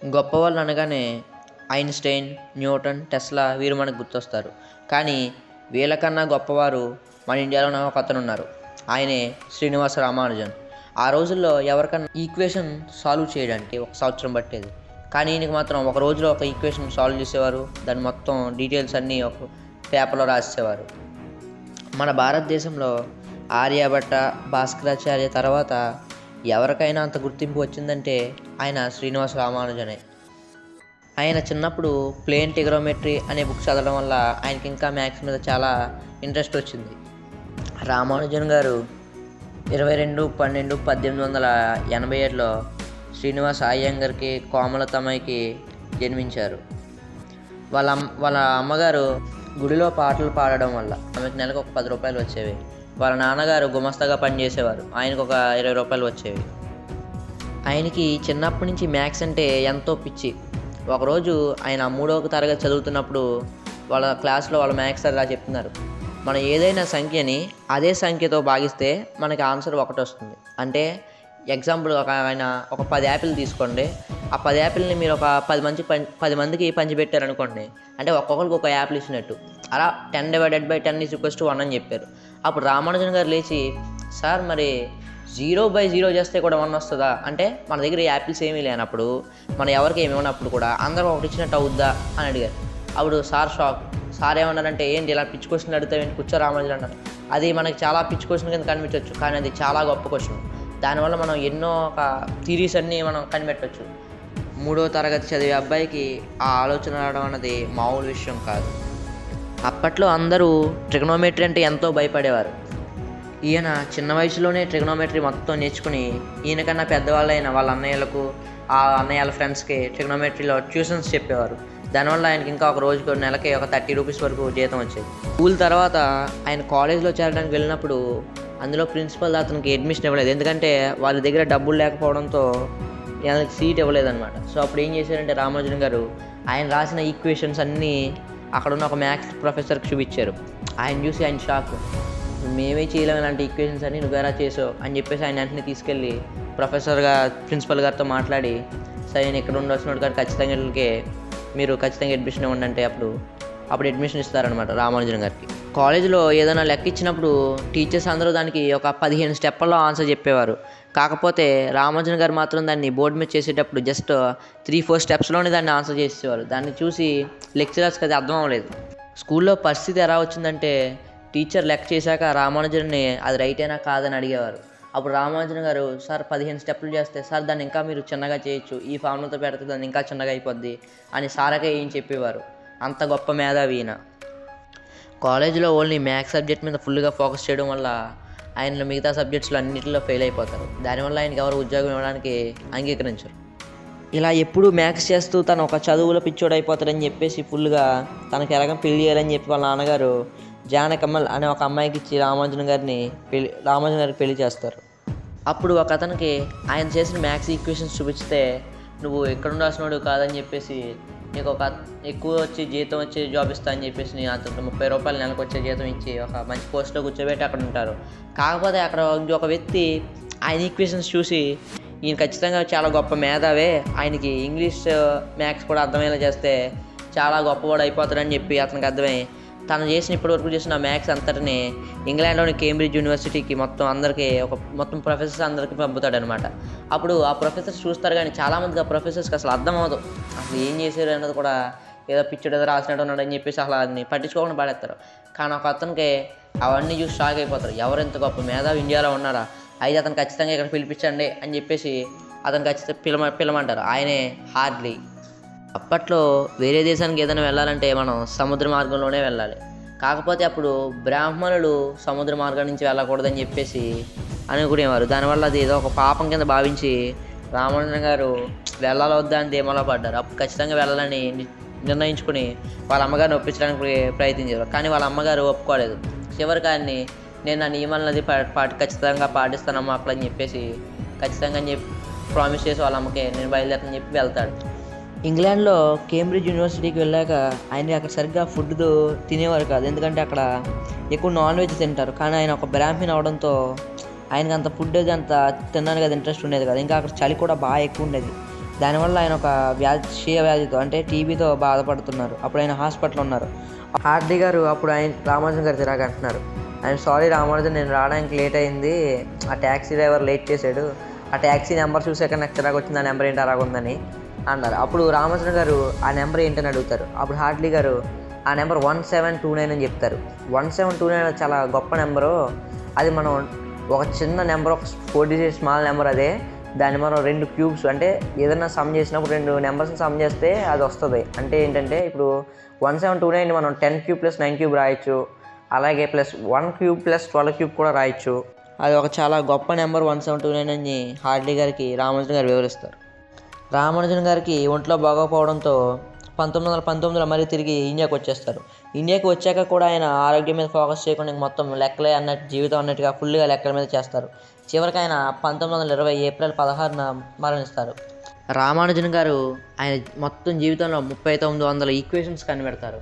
గొప్పవాళ్ళు అనగానే Einstein, Newton, Tesla వీరు మనకు గుర్తొస్తారు. కానీ వీళ్ళకన్నా గొప్పవారు మన ఇండియాలోనే ఒకతనున్నారు. ఆయనే శ్రీనివాస రామానుజన్. ఆ రోజుల్లో ఎవరికన్నా ఈక్వేషన్ సాల్వ్ చేయడానికి 1 సంవత్సరం పట్టేది. కానీ ఈయనకి మాత్రం ఒక రోజులో ఒక ఈక్వేషన్ సాల్వ్ చేసేవారు. దాని మొత్తం డీటెయిల్స్ అన్నీ ఒక పేపర్‌లో రాసేసేవారు. మన భారతదేశంలో ఆర్యభట్ట, భాస్కరాచార్య తర్వాత ఎవరికైనా అంత గుర్తింపు వచ్చిందంటే ఆయన శ్రీనివాస రామానుజనే. ఆయన చిన్నప్పుడు ప్లేన్ ట్రిగనోమెట్రీ అనే బుక్ చదవడం వల్ల ఆయనకి ఇంకా మ్యాథ్స్ మీద చాలా ఇంట్రెస్ట్ వచ్చింది. రామానుజన్ గారు 22/12/1887లో శ్రీనివాస అయ్యంగార్కి, కోమలతమ్మకి జన్మించారు. వాళ్ళ అమ్మగారు గుడిలో పాటలు పాడడం వల్ల ఆమెకు నెలకు ఒక 10 రూపాయలు వచ్చేవి. వాళ్ళ నాన్నగారు గుమస్తాగా పనిచేసేవారు. ఆయనకు ఒక 20 రూపాయలు వచ్చేవి. ఆయనకి చిన్నప్పటి నుంచి మ్యాథ్స్ అంటే ఎంతో పిచ్చి. ఒకరోజు ఆయన 3వ తరగతి చదువుతున్నప్పుడు వాళ్ళ క్లాస్లో వాళ్ళ మ్యాథ్స్ సార్ ఇలా చెప్తున్నారు, మనం ఏదైనా సంఖ్యని అదే సంఖ్యతో భాగిస్తే మనకి ఆన్సర్ ఒకటి వస్తుంది. అంటే ఎగ్జాంపుల్ ఆయన ఒక 10 యాపిల్ తీసుకోండి. ఆ 10 యాపిల్ని మీరు ఒక 10 మందికి పంచిపెట్టారనుకోండి, అంటే ఒక్కొక్కరికి ఒక యాపిల్ ఇచ్చినట్టు. అలా 10/10 = 1 అని చెప్పారు. అప్పుడు రామానుజన్ గారు లేచి, సార్ మరి 0/0 చేస్తే కూడా 1 వస్తుందా? అంటే మన దగ్గర యాపిల్స్ ఏమీ లేనప్పుడు, మనం ఎవరికి ఏమి ఇవ్వనప్పుడు కూడా అందరూ ఒకటి ఇచ్చినట్టు అవుద్దా అని అడిగారు. అప్పుడు సార్ షాక్. సార్ ఏమన్నారంటే, ఏంటి ఇలా పిచ్చి క్వశ్చన్ అడుగుతావేంటి, కూర్చో రామానుజన్ అన్నారు. అది మనకి చాలా పిచ్చి క్వశ్చన్ కింద కనిపించవచ్చు, కానీ అది చాలా గొప్ప క్వశ్చన్. దానివల్ల మనం ఎన్నో థియరీస్ అన్నీ మనం కనిపెట్టవచ్చు. 3వ తరగతి చదివే అబ్బాయికి ఆ ఆలోచన రావడం అన్నది మామూలు విషయం కాదు. అప్పట్లో అందరూ ట్రిగనోమెట్రీ అంటే ఎంతో భయపడేవారు. ఈయన చిన్న వయసులోనే ట్రిగనోమెట్రీ మొత్తం నేర్చుకుని ఈయనకన్నా పెద్దవాళ్ళైన వాళ్ళ అన్నయ్యలకు, ఆ అన్నయ్యల ఫ్రెండ్స్కి ట్రిగనోమెట్రీలో ట్యూషన్స్ చెప్పేవారు. దానివల్ల ఆయనకి ఇంకా ఒక రోజుకు నెలకి ఒక 30 రూపీస్ వరకు జీతం వచ్చేది. స్కూల్ తర్వాత ఆయన కాలేజ్లో చేరడానికి వెళ్ళినప్పుడు అందులో ప్రిన్సిపల్ అతనికి అడ్మిషన్ ఇవ్వలేదు. ఎందుకంటే వాళ్ళ దగ్గర డబ్బులు లేకపోవడంతో ఆయనకి సీట్ ఇవ్వలేదన్నమాట. సో అప్పుడు ఏం చేశారంటే రామానుజన్ గారు ఆయన రాసిన ఈక్వేషన్స్ అన్నీ అక్కడున్న ఒక మ్యాథ్స్ ప్రొఫెసర్కి చూపించారు. ఆయన చూసి ఆయన షాక్, మేమే చేయలేము ఇలాంటి ఈక్వేషన్స్ అని, నువ్వు ఎలా చేసావు అని చెప్పేసి ఆయన వెంటనే తీసుకెళ్ళి ప్రిన్సిపల్ గారితో మాట్లాడి, సరే నేను ఇక్కడ ఉండాల్సిన గారు మీరు ఖచ్చితంగా అడ్మిషన్ ఇవ్వండి అంటే అప్పుడు అడ్మిషన్ ఇస్తారనమాట రామానుజన్ గారికి. కాలేజీలో ఏదైనా లెక్క ఇచ్చినప్పుడు టీచర్స్ అందరూ దానికి ఒక 15 స్టెప్పుల్లో ఆన్సర్ చెప్పేవారు. కాకపోతే రామానుజన్ గారు మాత్రం దాన్ని బోర్డు మీద చేసేటప్పుడు జస్ట్ 3-4 స్టెప్స్లోనే దాన్ని ఆన్సర్ చేసేవారు. దాన్ని చూసి లెక్చరర్స్కి అది అర్థం అవ్వలేదు. స్కూల్లో పరిస్థితి ఎలా వచ్చిందంటే, టీచర్ లెక్క చేశాక రామానుజన్ని అది రైటేనా కాదని అడిగేవారు. అప్పుడు రామానుజన్ గారు, సార్ 15 స్టెప్పులు చేస్తే, సార్ దాన్ని ఇంకా మీరు చిన్నగా చేయొచ్చు, ఈ ఫార్ములాతో పెడితే దాన్ని ఇంకా చిన్నగా అయిపోద్ది అని సారకే ఏం చెప్పేవారు. అంత గొప్ప మేధావి ఈయన. కాలేజీలో ఓన్లీ మ్యాథ్స్ సబ్జెక్ట్ మీద ఫుల్గా ఫోకస్ చేయడం వల్ల ఆయన మిగతా సబ్జెక్ట్స్లో అన్నింటిలో ఫెయిల్ అయిపోతారు. దానివల్ల ఆయనకి ఎవరు ఉద్యోగం ఇవ్వడానికి అంగీకరించరు. ఇలా ఎప్పుడూ మ్యాథ్స్ చేస్తూ తను ఒక చదువులో పిచ్చోడు అయిపోతాడని చెప్పేసి ఫుల్గా తనకి ఎలాగ పెళ్లి చేయాలని చెప్పి వాళ్ళ నాన్నగారు జానకమ్మల్ అనే ఒక అమ్మాయికి ఇచ్చి రామానుజన్ గారికి పెళ్లి చేస్తారు. అప్పుడు ఒక అతనికి ఆయన చేసిన మ్యాథ్స్ ఈక్వేషన్స్ చూపిస్తే, నువ్వు ఎక్కడ ఉండాల్సినోడు కాదని చెప్పేసి నీకు ఒక ఎక్కువ జీతం వచ్చే జాబ్ ఇస్తా అని చెప్పేసి నేను అతను 30 రూపాయలు నెలకు వచ్చే జీతం ఇచ్చి ఒక మంచి పోస్ట్లో కూర్చోబెట్టి అక్కడ ఉంటారు. కాకపోతే అక్కడ ఒక వ్యక్తి ఆయన ఈక్వేషన్స్ చూసి, ఈయన ఖచ్చితంగా చాలా గొప్ప మేధావే, ఆయనకి ఇంగ్లీష్ మ్యాథ్స్ కూడా అర్థమయ్యేలా చేస్తే చాలా గొప్పవాడు అయిపోతాడని చెప్పి అతనికి అర్థమై తను ఇప్పటివరకు చేసిన మ్యాథ్స్ అంతటిని ఇంగ్లాండ్లోని కేంబ్రిడ్జ్ యూనివర్సిటీకి మొత్తం ప్రొఫెసర్స్ అందరికీ పంపుతాడనమాట. అప్పుడు ఆ ప్రొఫెసర్స్ చూస్తారు, కానీ చాలామందికి ఆ ప్రొఫెసర్స్కి అసలు అర్థం అవ్వదు. అసలు ఏం చేశారు అన్నది కూడా, ఏదో పిచ్చోడు ఏదో రాసినట్టు ఉన్నాడు అని చెప్పేసి అసలు అన్ని పట్టించుకోకుండా పడేస్తారు. కానీ ఒక అతనికి అవన్నీ చూసి షాక్ అయిపోతారు. ఎవరెంత గొప్ప మేధావి ఇండియాలో ఉన్నారా, అయితే అతను ఖచ్చితంగా ఇక్కడ పిలిపించండి అని చెప్పేసి అతను ఖచ్చితంగా పిలమంటారు. ఆయనే హార్డ్లీ. అప్పట్లో వేరే దేశానికి ఏదైనా వెళ్ళాలంటే మనం సముద్ర మార్గంలోనే వెళ్ళాలి. కాకపోతే అప్పుడు బ్రాహ్మణులు సముద్ర మార్గం నుంచి వెళ్ళకూడదని చెప్పేసి అనుకునేవారు. దానివల్ల అది ఏదో ఒక పాపం కింద భావించి రామానుజన్ గారు వెళ్ళాలి వద్దా అని ధీమాలో పడ్డారు. అప్పుడు ఖచ్చితంగా వెళ్ళాలని నిర్ణయించుకుని వాళ్ళ అమ్మగారిని ఒప్పించడానికి ప్రయత్నించారు. కానీ వాళ్ళ అమ్మగారు ఒప్పుకోలేదు. చివరికి ఆయన్ని, నేను నా నియమాలది ఖచ్చితంగా పాటిస్తానమ్మా అక్కడ అని చెప్పేసి ఖచ్చితంగా అని చెప్పి ప్రామిస్ చేసి వాళ్ళ అమ్మకే నేను బయలుదేరని చెప్పి వెళ్తాడు. ఇంగ్లాండ్లో కేంబ్రిడ్జ్ యూనివర్సిటీకి వెళ్ళాక ఆయన అక్కడ సరిగ్గా ఫుడ్ తినేవారు కాదు. ఎందుకంటే అక్కడ ఎక్కువ నాన్ వెజ్ తింటారు. కానీ ఆయన ఒక బ్రాహ్మణ్ అవడంతో ఆయనకి అంత ఫుడ్ అది అంత తినడానికి అది ఇంట్రెస్ట్ ఉండేది కాదు. ఇంకా అక్కడ చలి కూడా బాగా ఎక్కువ ఉండేది. దానివల్ల ఆయన ఒక క్షయ వ్యాధితో అంటే టీబీతో బాధపడుతున్నారు. అప్పుడు ఆయన హాస్పిటల్లో ఉన్నారు. హార్డీ గారు అప్పుడు రామానుజన్ గారు తిరాగా అంటున్నారు, ఆయన సారీ రామానుజన్, నేను రావడానికి లేట్ అయింది, ఆ ట్యాక్సీ డ్రైవర్ లేట్ చేశాడు, ఆ ట్యాక్సీ నెంబర్ చూసాక నాకు చిరాకు వచ్చింది, ఆ నెంబర్ ఏంటి అలాగుందని అన్నారు. అప్పుడు రామానుజన్ గారు ఆ నెంబర్ ఏంటని అడుగుతారు. అప్పుడు హార్డీ గారు ఆ నెంబర్ 1729 అని చెప్తారు. 1729 చాలా గొప్ప నెంబరు, అది మనం ఒక చిన్న నెంబర్, ఒక 4 డిజిట్ స్మాల్ నెంబర్, అదే దాన్ని మనం 2 క్యూబ్స్ అంటే ఏదైనా సమ్ చేసినప్పుడు 2 నెంబర్స్ని సమ్ చేస్తే అది వస్తుంది. అంటే ఏంటంటే ఇప్పుడు 1729 మనం 10 క్యూబ్ ప్లస్ 9 క్యూబ్ రాయొచ్చు, అలాగే ప్లస్ 1 క్యూబ్ ప్లస్ 12 క్యూబ్ కూడా రాయొచ్చు. అది ఒక చాలా గొప్ప నెంబర్ 1729 అని హార్డీ గారికి రామానుజన్ గారు వివరిస్తారు. రామానుజన్ గారికి ఒంట్లో బాగోకపోవడంతో 1919లో మళ్ళీ తిరిగి ఇండియాకి వచ్చేస్తారు. ఇండియాకి వచ్చాక కూడా ఆయన ఆరోగ్యం మీద ఫోకస్ చేయకుండా మొత్తం లెక్కలే అన్నట్టు, జీవితం అన్నట్టుగా ఫుల్గా లెక్కల మీద చేస్తారు. చివరికి ఆయన 1920 ఏప్రిల్ 16న మరణిస్తారు. రామానుజన్ గారు ఆయన మొత్తం జీవితంలో 3900 ఈక్వేషన్స్ కనిపెడతారు.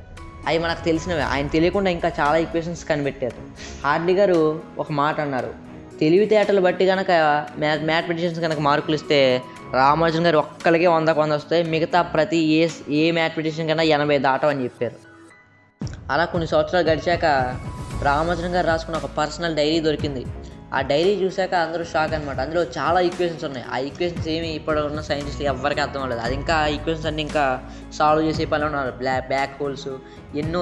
అవి మనకు తెలిసినవే, ఆయన తెలియకుండా ఇంకా చాలా ఈక్వేషన్స్ కనిపెట్టారు. హార్డీ గారు ఒక మాట అన్నారు, తెలివితేటలు బట్టి కనుక మ్యాథమెటిషియన్స్ కనుక మార్కులు ఇస్తే రామానుజన్ గారు ఒక్కరికే 100కి 100 వస్తాయి, మిగతా ప్రతి ఏ మ్యాథమెటిషియన్ కన్నా 80 దాటమని చెప్పారు. అలా కొన్ని సంవత్సరాలు గడిచాక రామానుజన్ గారు రాసుకున్న ఒక పర్సనల్ డైరీ దొరికింది. ఆ డైరీ చూశాక అందరూ షాక్ అనమాట. అందులో చాలా ఈక్వేషన్స్ ఉన్నాయి. ఆ ఈక్వేషన్స్ ఏమి ఇప్పుడు ఉన్న సైంటిస్టులు ఎవరికి అర్థం అవ్వలేదు. అది ఇంకా ఈక్వేషన్స్ అన్నీ ఇంకా సాల్వ్ చేసే పని ఉన్నారు. బ్లాక్ హోల్స్, ఎన్నో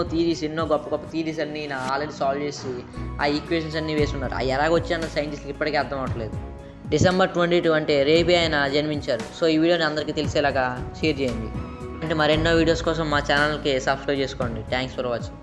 గొప్ప గొప్ప థీరీస్ అన్నీ ఆల్రెడీ సాల్వ్ చేసి ఆ ఈక్వేషన్స్ అన్నీ వేసి ఉన్నారు. అవి ఎలాగొచ్చి అన్న సైంటిస్టులు ఇప్పటికీ అర్థం అవ్వట్లేదు. December 22 అంటే రేపే ఆయన జన్మించారు. సో ఈ వీడియోని అందరికీ తెలిసేలాగా షేర్ చేయండి. అంటే మరెన్నో వీడియోస్ కోసం మా ఛానల్కి సబ్స్క్రైబ్ చేసుకోండి. Thanks for watching.